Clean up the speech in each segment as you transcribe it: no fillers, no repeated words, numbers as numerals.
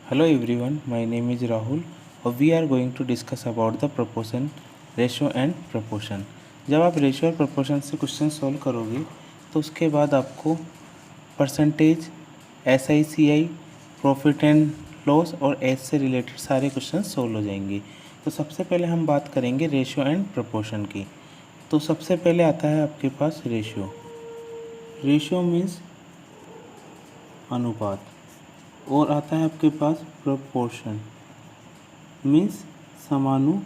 Hello everyone, my name is Rahul और we are going to discuss about the proportion, ratio and proportion। जब आप ratio और proportion से question solve करोगे तो उसके बाद आपको percentage, SICI, profit and loss और एज से रिलेटेड सारे क्वेश्चन सॉल्व हो जाएंगे। तो सबसे पहले हम बात करेंगे रेशियो एंड प्रोपोर्शन की। तो सबसे पहले आता है आपके पास रेशियो। रेशियो मीन्स अनुपात, और आता है आपके पास प्रोपोर्शन मीन्स समानुपात।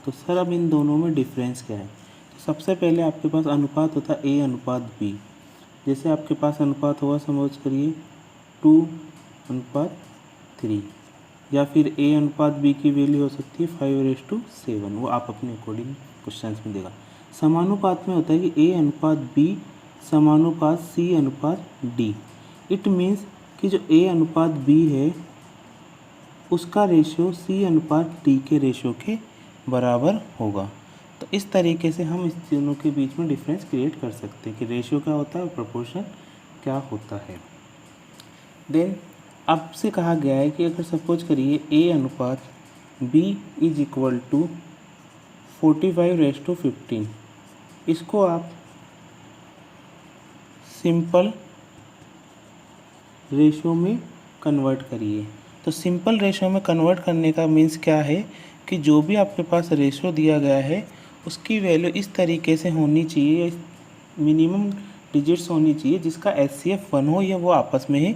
तो सर अब इन दोनों में डिफरेंस क्या है? तो सबसे पहले आपके पास अनुपात होता है A अनुपात B। जैसे आपके पास अनुपात होगा, समझ करिए 2:3, या फिर A अनुपात B की वैल्यू हो सकती है 5:7। वो आप अपने अकॉर्डिंग क्वेश्चन में देगा। समानुपात में होता है कि A अनुपात B समानुपात C अनुपात D। इट मीन्स कि जो A अनुपात B है उसका रेशियो C अनुपात D के रेशियो के बराबर होगा। तो इस तरीके से हम इस दोनों के बीच में डिफरेंस क्रिएट कर सकते हैं कि रेशियो क्या होता है और प्रोपोर्शन क्या होता है। देन आपसे कहा गया है कि अगर सपोज करिए A अनुपात B इज इक्वल टू 45:15, इसको आप सिंपल रेशियो में कन्वर्ट करिए। तो सिंपल रेशियो में कन्वर्ट करने का मीन्स क्या है कि जो भी आपके पास रेशियो दिया गया है उसकी वैल्यू इस तरीके से होनी चाहिए, मिनिमम डिजिट्स होनी चाहिए जिसका HCF 1 हो या वो आपस में ही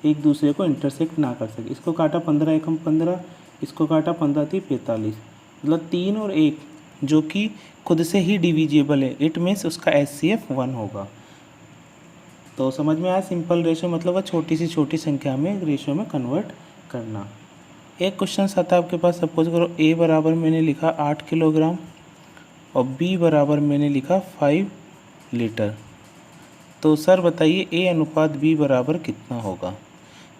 एक दूसरे को इंटरसेक्ट ना कर सके। इसको काटा 15 एकम 15, इसको काटा 15×3=45, मतलब 3 और 1 जो कि खुद से ही डिविजिबल है। इट मीन्स उसका HCF 1 होगा। तो समझ में आया, सिंपल रेशियो मतलब वह छोटी सी छोटी संख्या में रेशियो में कन्वर्ट करना। एक क्वेश्चन आता है आपके पास, सपोज करो A बराबर मैंने लिखा 8 किलोग्राम और B बराबर मैंने लिखा 5 लीटर। तो सर बताइए A अनुपात B बराबर कितना होगा?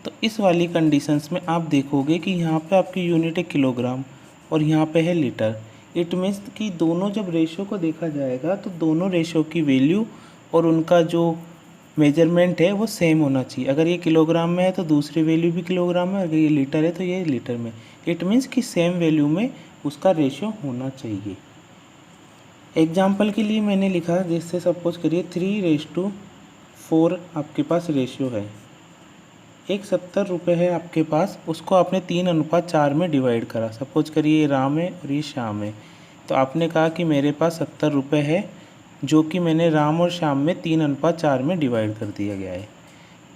तो इस वाली कंडीशंस में आप देखोगे कि यहाँ पे आपकी यूनिट है किलोग्राम और यहाँ पे है लीटर। इट मीन्स कि दोनों जब रेशियो को देखा जाएगा तो दोनों रेशियो की वैल्यू और उनका जो मेजरमेंट है वो सेम होना चाहिए। अगर ये किलोग्राम में है तो दूसरी वैल्यू भी किलोग्राम में, अगर ये लीटर है तो ये लीटर में। इट मीन्स कि सेम वैल्यू में उसका रेशियो होना चाहिए। एग्जाम्पल के लिए मैंने लिखा, जिससे सपोज करिए 3:4 आपके पास रेशियो है। एक 70 रुपये है आपके पास, उसको आपने 3:4 में डिवाइड करा। सपोज करिए ये राम है और ये श्याम है। तो आपने कहा कि मेरे पास 70 रुपये है जो कि मैंने राम और श्याम में 3:4 में डिवाइड कर दिया गया है।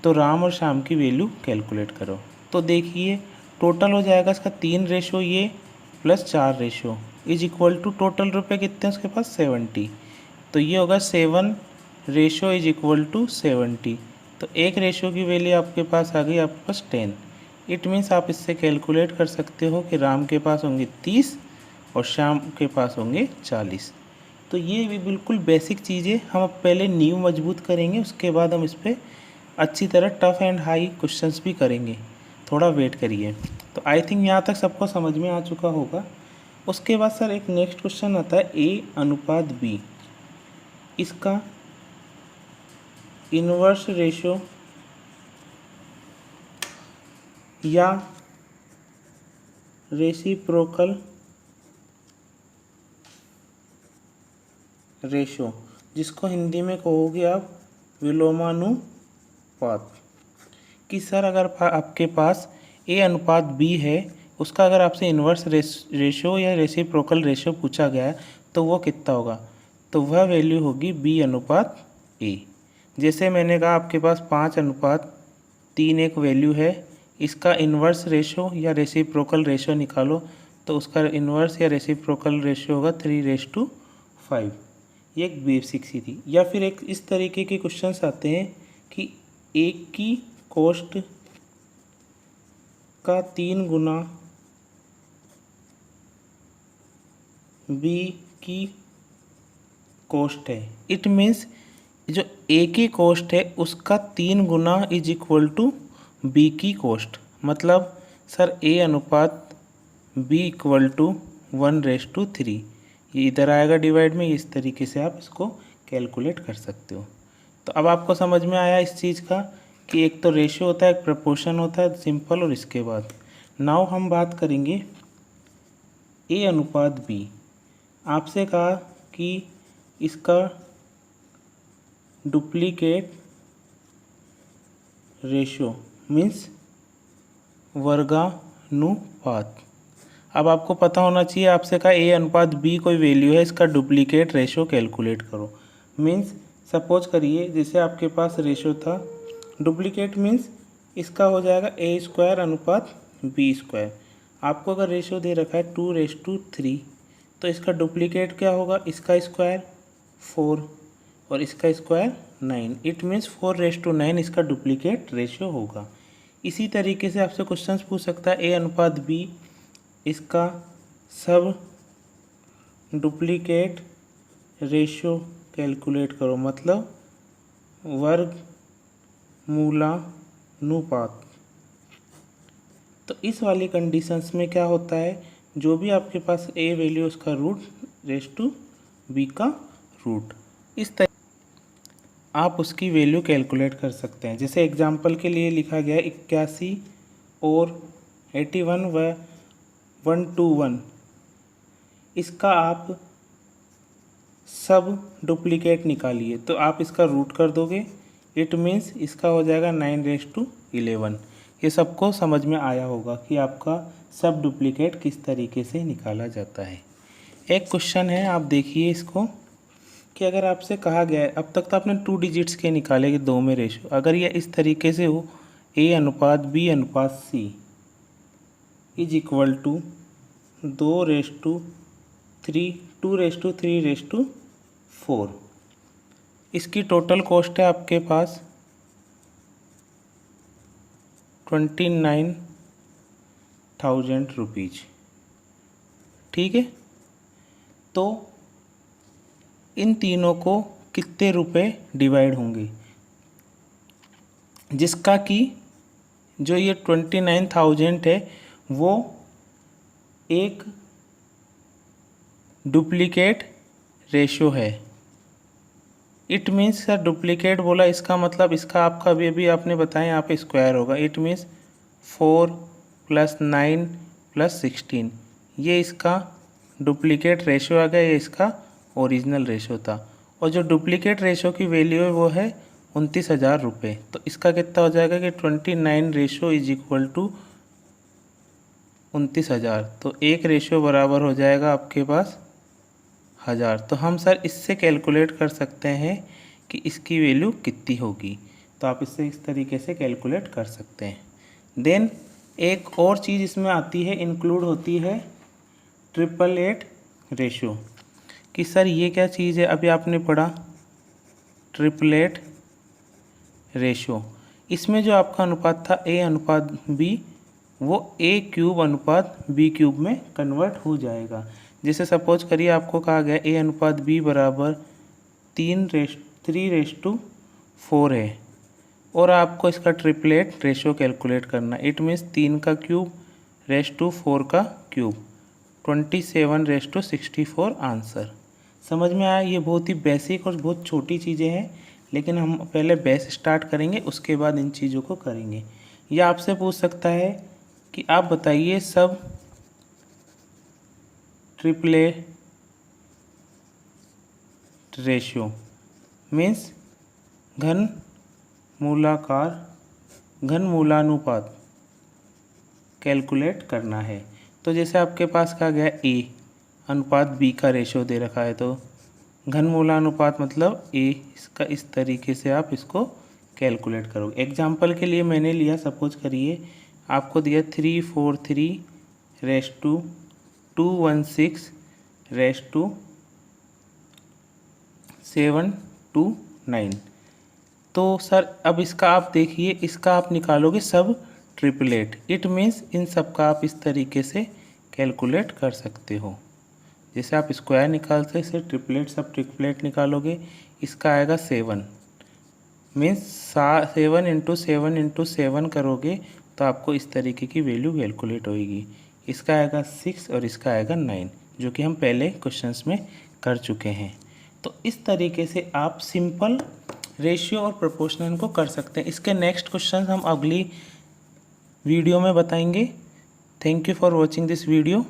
तो राम और श्याम की वैल्यू कैलकुलेट करो। तो देखिए टोटल हो जाएगा इसका 3 रेशो ये plus 4 ratio is equal to total रुपये कितने हैं उसके पास 70। तो ये होगा 7 रेशो इज इक्वल टू 70। तो एक रेशो की वैल्यू आपके पास आ गई आपके पास 10। इट मीन्स आप इससे कैलकुलेट कर सकते हो कि राम के पास होंगे 30 और श्याम के पास होंगे 40। तो ये भी बिल्कुल बेसिक चीज़ें हम अब पहले नींव मजबूत करेंगे, उसके बाद हम इस पर अच्छी तरह टफ़ एंड हाई क्वेश्चंस भी करेंगे। थोड़ा वेट करिए। तो आई थिंक यहाँ तक सबको समझ में आ चुका होगा। उसके बाद सर एक नेक्स्ट क्वेश्चन आता है A अनुपात B। इसका इन्वर्स रेशो या रेसिप्रोकल रेशो, जिसको हिंदी में कहोगे आप विलोमानुपात, कि सर अगर आपके पास A अनुपात B है, उसका अगर आपसे इन्वर्स रेशो या रेसिप्रोकल रेशो पूछा गया है तो वो कितना होगा? तो वह वैल्यू होगी B अनुपात A। जैसे मैंने कहा आपके पास 5:3 एक वैल्यू है, इसका इन्वर्स रेशो या रेसिप्रोकल रेशो निकालो तो उसका इन्वर्स या रेसिप्रोकल रेशो होगा 3:5। ये एक बेसिक सी थी। या फिर एक इस तरीके के क्वेश्चंस आते हैं कि A की कॉस्ट का 3 गुना B की कॉस्ट है। इट मीन्स जो A की कॉस्ट है उसका 3 गुना इज इक्वल टू B की कॉस्ट। मतलब सर A अनुपात B इक्वल टू 1:3। ये इधर आएगा डिवाइड में, इस तरीके से आप इसको कैलकुलेट कर सकते हो। तो अब आपको समझ में आया इस चीज़ का कि एक तो रेशियो होता है, एक प्रपोर्शन होता है सिंपल, और इसके बाद नाउ हम बात करेंगे ए अनुपात बी। आपसे कहा कि इसका डुप्लीकेट रेशियो मीन्स वर्गानुपात। अब आपको पता होना चाहिए, आपसे कहा ए अनुपात बी कोई वैल्यू है, इसका डुप्लीकेट रेशियो कैलकुलेट करो। मीन्स सपोज करिए जैसे आपके पास रेशियो था, डुप्लीकेट मीन्स इसका हो जाएगा ए स्क्वायर अनुपात बी स्क्वायर। आपको अगर रेशियो दे रखा है 2:3, तो इसका डुप्लीकेट क्या होगा, इसका स्क्वायर 4 और इसका स्क्वायर 9। इट मीन्स 4:9 इसका डुप्लीकेट रेशियो होगा। इसी तरीके से आपसे क्वेश्चंस पूछ सकता है ए अनुपात बी, इसका सब डुप्लीकेट रेशियो कैलकुलेट करो, मतलब वर्ग मूलानुपात। तो इस वाली कंडीशंस में क्या होता है, जो भी आपके पास ए वैल्यू उसका रूट रेस टू बी का रूट, इस तरह आप उसकी वैल्यू कैलकुलेट कर सकते हैं। जैसे एग्जांपल के लिए लिखा गया 81 और 81 व 121, इसका आप सब डुप्लीकेट निकालिए तो आप इसका रूट कर दोगे। इट मीन्स इसका हो जाएगा 9:11। ये सबको समझ में आया होगा कि आपका सब डुप्लीकेट किस तरीके से निकाला जाता है। एक क्वेश्चन है, आप देखिए इसको, कि अगर आपसे कहा गया है, अब तक तो आपने 2 डिजिट्स के निकाले कि 2 में रेशो, अगर ये इस तरीके से हो ए अनुपात बी अनुपात सी इज इक्वल टू 2:3 2:3:4, इसकी टोटल कॉस्ट है आपके पास 29,000 रुपीज। ठीक है, तो इन तीनों को कितने रुपए डिवाइड होंगे, जिसका कि जो ये 29,000 है वो एक डुप्लीकेट रेशियो है। इट मीन्स सर डुप्लीकेट बोला, इसका मतलब इसका आपका भी आपने बताया यहाँ पे स्क्वायर होगा। इट मीन्स 4 + 9 + 16, ये इसका डुप्लीकेट रेशियो आ गया, ये इसका ओरिजिनल रेशियो था। और जो डुप्लीकेट रेशियो की वैल्यू है वो है 29,000 रुपये। तो इसका कितना हो जाएगा कि 29 रेशियो इज इक्वल टू 29,000, तो एक रेशियो बराबर हो जाएगा आपके पास 1000। तो हम सर इससे कैलकुलेट कर सकते हैं कि इसकी वैल्यू कितनी होगी, तो आप इससे इस तरीके से कैलकुलेट कर सकते हैं। देन एक और चीज़ इसमें आती है, इंक्लूड होती है 888 रेशियो, कि सर ये क्या चीज़ है, अभी आपने पढ़ा 888 रेशियो। इसमें जो आपका अनुपात था ए अनुपात बी, वो A³ अनुपात B³ में कन्वर्ट हो जाएगा। जैसे सपोज करिए आपको कहा गया ए अनुपात बी बराबर 3:4 है और आपको इसका ट्रिपलेट रेशियो कैलकुलेट करना। इट मीन्स 3⁴ का क्यूब 27:64 आंसर। समझ में आया? ये बहुत ही बेसिक और बहुत छोटी चीज़ें हैं, लेकिन हम पहले बेस स्टार्ट करेंगे, उसके बाद इन चीज़ों को करेंगे। यह आपसे पूछ सकता है कि आप बताइए सब ट्रिपलेट रेशियो मीन्स घन मूलानुपात कैलकुलेट करना है। तो जैसे आपके पास कहा गया ए अनुपात बी का रेशियो दे रखा है, तो घन मूलानुपात मतलब ए, इसका इस तरीके से आप इसको कैलकुलेट करोगे। एग्जाम्पल के लिए मैंने लिया, सपोज करिए आपको दिया 343:216:729। तो सर अब इसका आप देखिए, इसका आप निकालोगे सब ट्रिपलेट। इट मीन्स इन सब का आप इस तरीके से कैलकुलेट कर सकते हो। जैसे आप स्क्वायर निकालते हैं, इसे ट्रिपलेट सब ट्रिपलेट निकालोगे, इसका आएगा 7 मीन्स 7 × 7 × 7 करोगे तो आपको इस तरीके की वैल्यू कैलकुलेट होगी। इसका आएगा 6 और इसका आएगा 9, जो कि हम पहले क्वेश्चंस में कर चुके हैं। तो इस तरीके से आप सिंपल रेशियो और प्रोपोर्शनल को कर सकते हैं। इसके नेक्स्ट क्वेश्चन हम अगली वीडियो में बताएंगे। Thank you for watching this video.